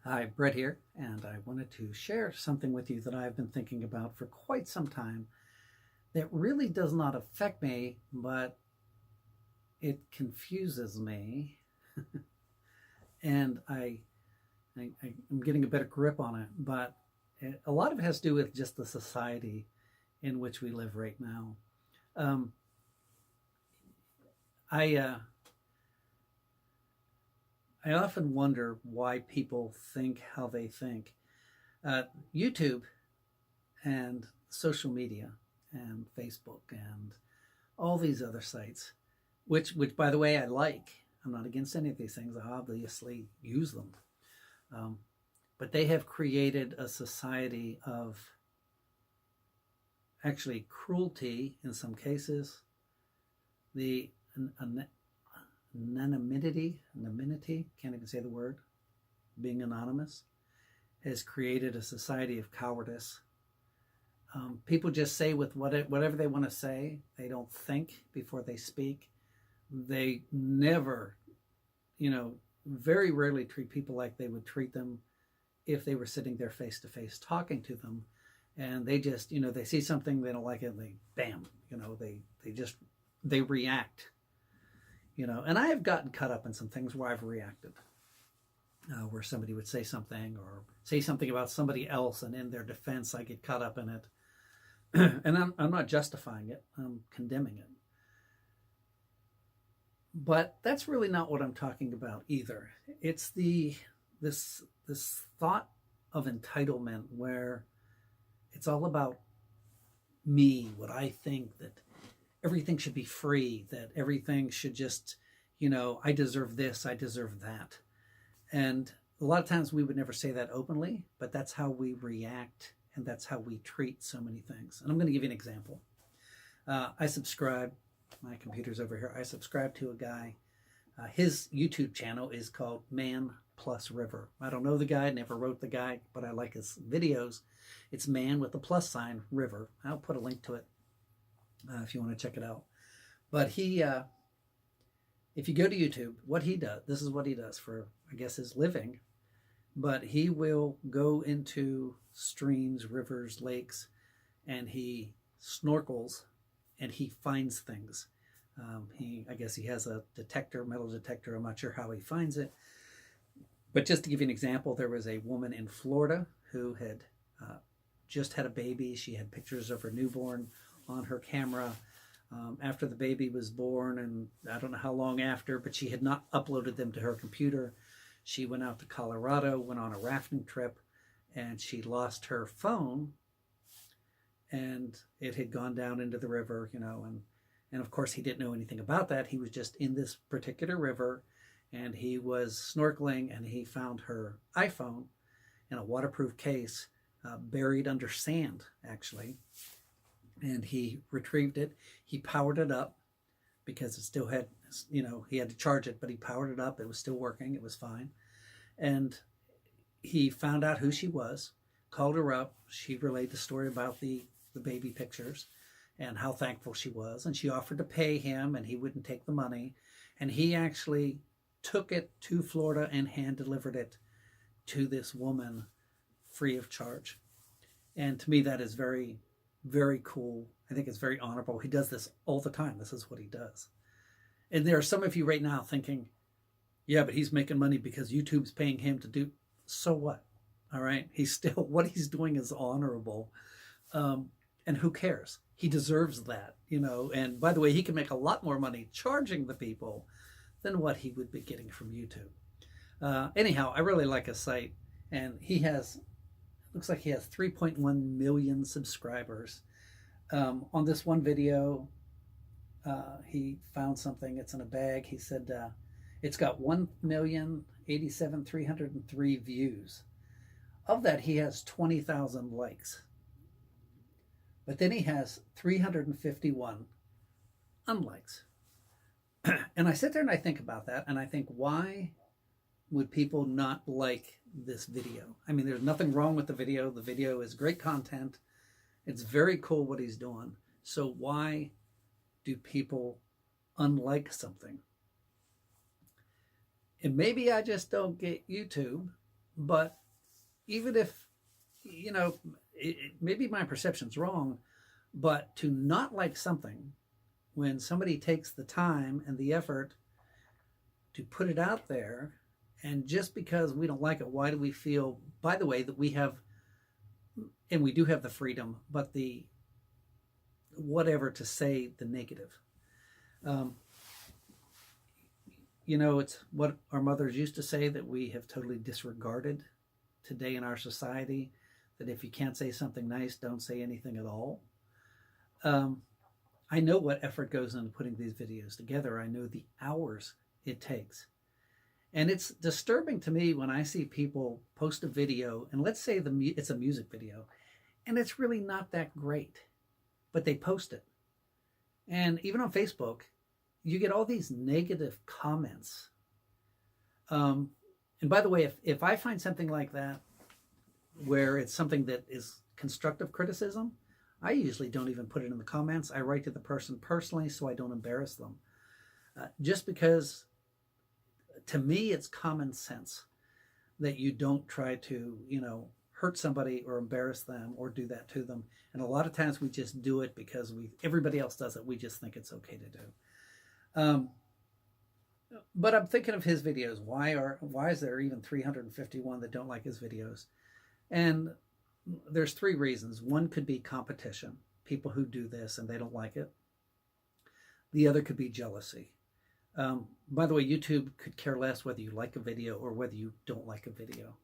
Hi, Brett here, and I wanted to share something with you that I've been thinking about for quite some time that really does not affect me, but it confuses me, and I'm getting a better grip on it. But a lot of it has to do with just the society in which we live right now. Um, I uh, I often wonder why people think how they think. Uh, YouTube and social media and Facebook and all these other sites, which by the way I like. I'm not against any of these things. I obviously use them, um, but they have created a society of actually cruelty in some cases. The anonymity, can't even say the word, being anonymous, has created a society of cowardice. People just say with whatever they want to say. They don't think before they speak. They never, very rarely treat people like they would treat them if they were sitting there face to face talking to them. And they just, they see something, they don't like it, and they, bam, they react. And I have gotten caught up in some things where I've reacted, where somebody would say something or say something about somebody else, and in their defense, I get caught up in it. And I'm not justifying it, I'm condemning it. But that's really not what I'm talking about either. It's this thought of entitlement where it's all about me, what I think, that everything should be free, that everything should just, I deserve this, I deserve that. And a lot of times we would never say that openly, but that's how we react, and that's how we treat so many things. And I'm going to give you an example. My computer's over here. I subscribe to a guy. His YouTube channel is called Man Plus River. I don't know the guy, never wrote the guy, but I like his videos. It's man with a plus sign, river. I'll put a link to it if you want to check it out. But if you go to YouTube, what he does, this is what he does for, I guess, his living. But he will go into streams, rivers, lakes, and he snorkels and he finds things. I guess he has a metal detector. I'm not sure how he finds it. But just to give you an example, there was a woman in Florida who had just had a baby. She had pictures of her newborn on her camera after the baby was born, and I don't know how long after, but she had not uploaded them to her computer. She went out to Colorado, went on a rafting trip, and she lost her phone, and it had gone down into the river, and of course he didn't know anything about that. He was just in this particular river, and he was snorkeling, and he found her iPhone in a waterproof case, buried under sand, actually. And he retrieved it. He powered it up because it still had, he had to charge it, but he powered it up. It was still working. It was fine. And he found out who she was, called her up. She relayed the story about the baby pictures and how thankful she was. And she offered to pay him, and he wouldn't take the money. And he actually took it to Florida and hand delivered it to this woman free of charge. And to me, that is very, very cool. I think it's very honorable. He does this all the time. This is what he does. And there are some of you right now thinking, yeah, but he's making money because YouTube's paying him to do. So what? All right. What he's doing is honorable. And who cares? He deserves that, And by the way, he can make a lot more money charging the people than what he would be getting from YouTube. Anyhow, I really like his site. And looks like he has 3.1 million subscribers. On this one video, he found something. It's in a bag. He said it's got 1,087,303 views. Of that, he has 20,000 likes. But then he has 351 unlikes. And I sit there and I think about that, and I think, why would people not like this video? I mean, there's nothing wrong with the video. The video is great content. It's very cool what he's doing. So why do people unlike something? And maybe I just don't get YouTube, But even if, maybe my perception's wrong, but to not like something when somebody takes the time and the effort to put it out there, and just because we don't like it, why do we feel, by the way, that we have, and we do have the freedom, but the whatever to say the negative? Um, it's what our mothers used to say, that we have totally disregarded today in our society, that if you can't say something nice, don't say anything at all. I know what effort goes into putting these videos together. I know the hours it takes. And it's disturbing to me when I see people post a video, and let's say it's a music video, and it's really not that great, but they post it. And even on Facebook, you get all these negative comments. And by the way, if I find something like that, where it's something that is constructive criticism, I usually don't even put it in the comments. I write to the person personally so I don't embarrass them. Just because, to me, it's common sense that you don't try to, hurt somebody or embarrass them or do that to them. And a lot of times we just do it because everybody else does it. We just think it's okay to do. But I'm thinking of his videos. Why is there even 351 that don't like his videos? And there's three reasons. One could be competition, people who do this and they don't like it. The other could be jealousy. By the way, YouTube could care less whether you like a video or whether you don't like a video.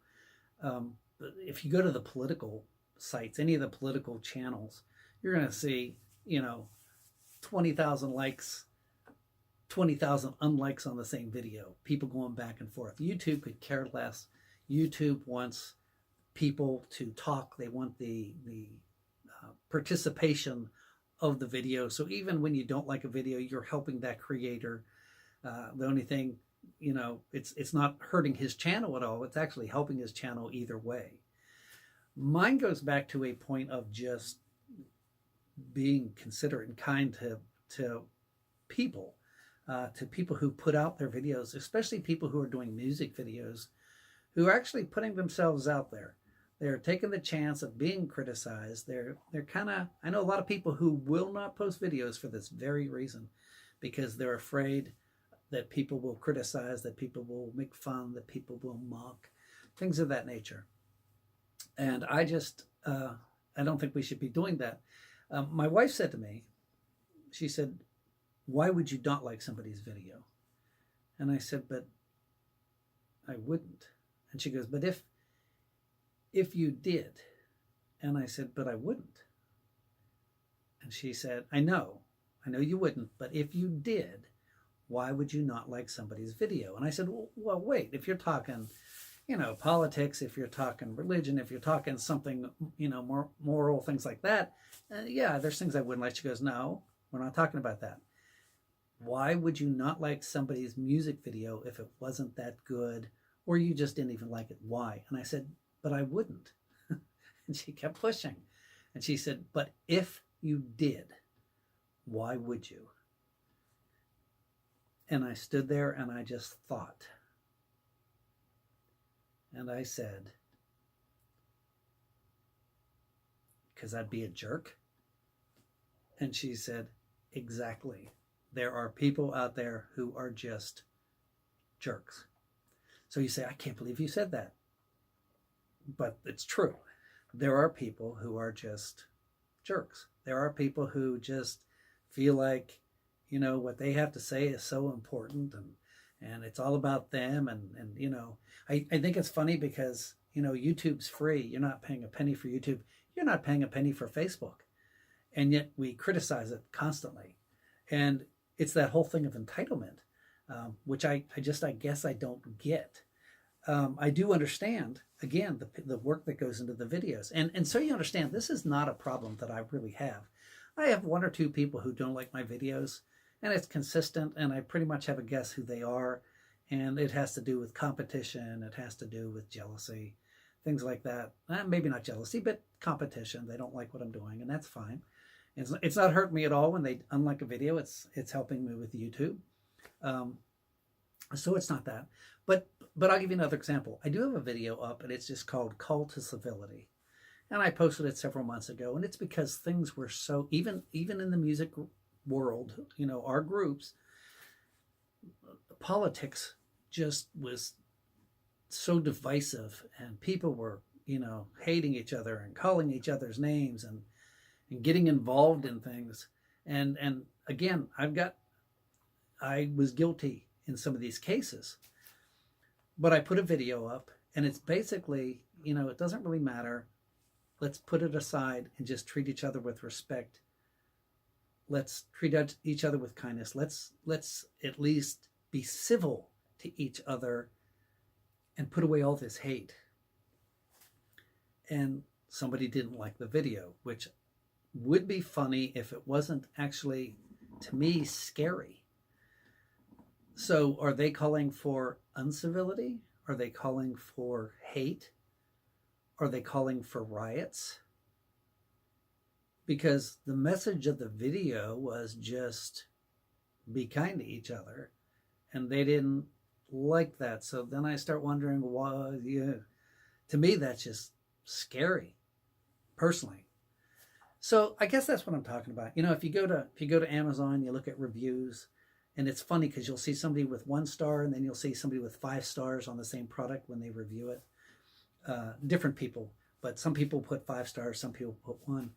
If you go to the political sites, any of the political channels, you're going to see, 20,000 likes, 20,000 unlikes on the same video, people going back and forth. YouTube could care less. YouTube wants people to talk. They want the participation of the video. So even when you don't like a video, you're helping that creator. The only thing, it's not hurting his channel at all. It's actually helping his channel either way. Mine goes back to a point of just being considerate and kind to people who put out their videos, especially people who are doing music videos, who are actually putting themselves out there. They're taking the chance of being criticized. They're I know a lot of people who will not post videos for this very reason, because they're afraid that people will criticize, that people will make fun, that people will mock, things of that nature. And I don't think we should be doing that. My wife said to me, she said, "Why would you not like somebody's video?" And I said, "But I wouldn't." And she goes, "But if you did." And I said, "But I wouldn't." And she said, I know you wouldn't, but if you did, why would you not like somebody's video?" And I said, well, wait, if you're talking, politics, if you're talking religion, if you're talking something, more moral, things like that, yeah, there's things I wouldn't like. She goes, "No, we're not talking about that. Why would you not like somebody's music video if it wasn't that good, or you just didn't even like it? Why?" And I said, "But I wouldn't." And she kept pushing. And she said, "But if you did, why would you?" And I stood there and I just thought. And I said, "Because I'd be a jerk." And she said, "Exactly. There are people out there who are just jerks." So you say, "I can't believe you said that." But it's true. There are people who are just jerks. There are people who just feel like, what they have to say is so important, and it's all about them. And I think it's funny because, YouTube's free. You're not paying a penny for YouTube. You're not paying a penny for Facebook. And yet we criticize it constantly. And it's that whole thing of entitlement, which I guess I don't get. I do understand, again, the work that goes into the videos. And so you understand, this is not a problem that I really have. I have one or two people who don't like my videos, and it's consistent, and I pretty much have a guess who they are. And it has to do with competition. It has to do with jealousy, things like that. Maybe not jealousy, but competition. They don't like what I'm doing, and that's fine. It's not hurting me at all when they unlike a video. It's helping me with YouTube. So it's not that. But I'll give you another example. I do have a video up, and it's just called Call to Civility. And I posted it several months ago, and it's because things were so, even in the music world, you know, our groups, politics just was so divisive, and people were, you know, hating each other and calling each other's names and getting involved in things. And again, I was guilty in some of these cases, but I put a video up, and it's basically, you know, it doesn't really matter. Let's put it aside and just treat each other with respect. Let's treat each other with kindness. Let's at least be civil to each other and put away all this hate. And somebody didn't like the video, which would be funny if it wasn't actually, to me, scary. So are they calling for uncivility? Are they calling for hate? Are they calling for riots? Because the message of the video was just be kind to each other, and they didn't like that. So then I start wondering why. Yeah, to me, that's just scary, personally. So I guess that's what I'm talking about. You know, if you go to Amazon, you look at reviews, and it's funny because you'll see somebody with 1 star, and then you'll see somebody with 5 stars on the same product when they review it. Different people, but some people put 5 stars, some people put 1.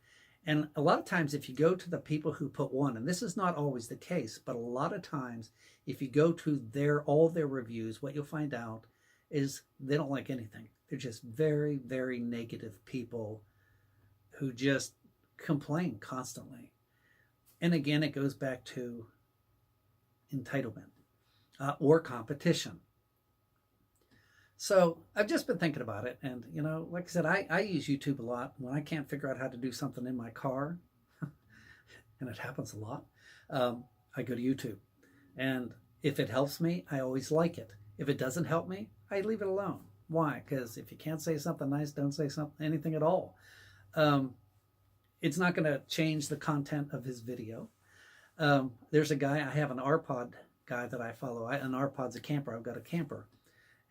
And a lot of times if you go to the people who put 1, and this is not always the case, but a lot of times if you go to all their reviews, what you'll find out is they don't like anything. They're just very, very negative people who just complain constantly. And again, it goes back to entitlement or competition. So I've just been thinking about it, and you know, like I said, I use YouTube a lot when I can't figure out how to do something in my car, and it happens a lot. I go to YouTube, and if it helps me, I always like it. If it doesn't help me, I leave it alone. Why? Because if you can't say something nice, don't say anything at all. It's not going to change the content of his video. There's a guy, I have an RPod guy that I follow. An RPod's a camper. I've got a camper.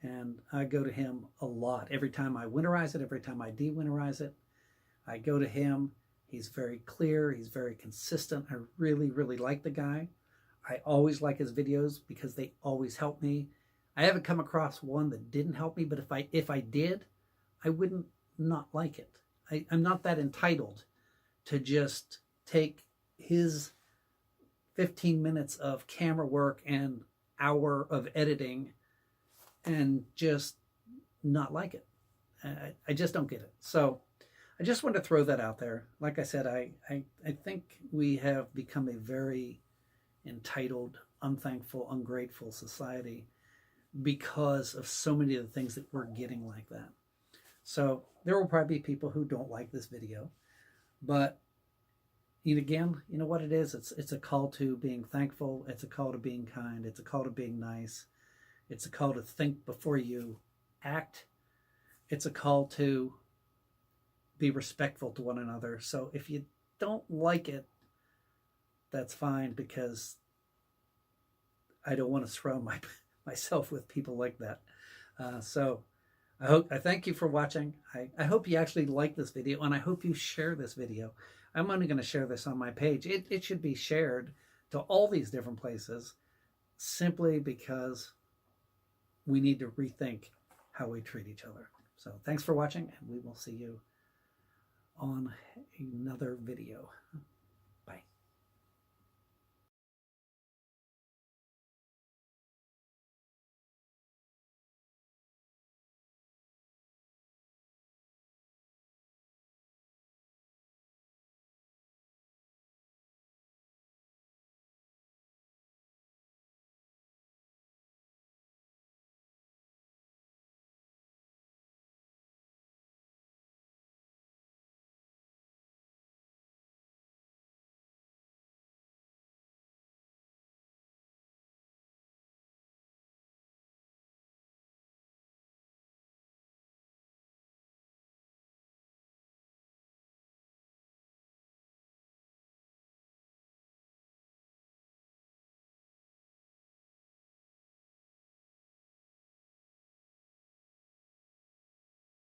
And I go to him a lot. Every time I winterize it, every time I de-winterize it, I go to him. He's very clear. He's very consistent. I really, really like the guy. I always like his videos because they always help me. I haven't come across one that didn't help me, but if I did, I wouldn't not like it. I'm not that entitled to just take his 15 minutes of camera work and hour of editing and just not like it. I just don't get it. So I just want to throw that out there. Like I said, I think we have become a very entitled, unthankful, ungrateful society because of so many of the things that we're getting like that. So there will probably be people who don't like this video, but again, you know what it is? It's a call to being thankful. It's a call to being kind. It's a call to being nice. It's a call to think before you act. It's a call to be respectful to one another. So if you don't like it, that's fine, because I don't want to surround myself with people like that. So I thank you for watching. I hope you actually like this video, and I hope you share this video. I'm only going to share this on my page. It should be shared to all these different places simply because we need to rethink how we treat each other. So thanks for watching, and we will see you on another video.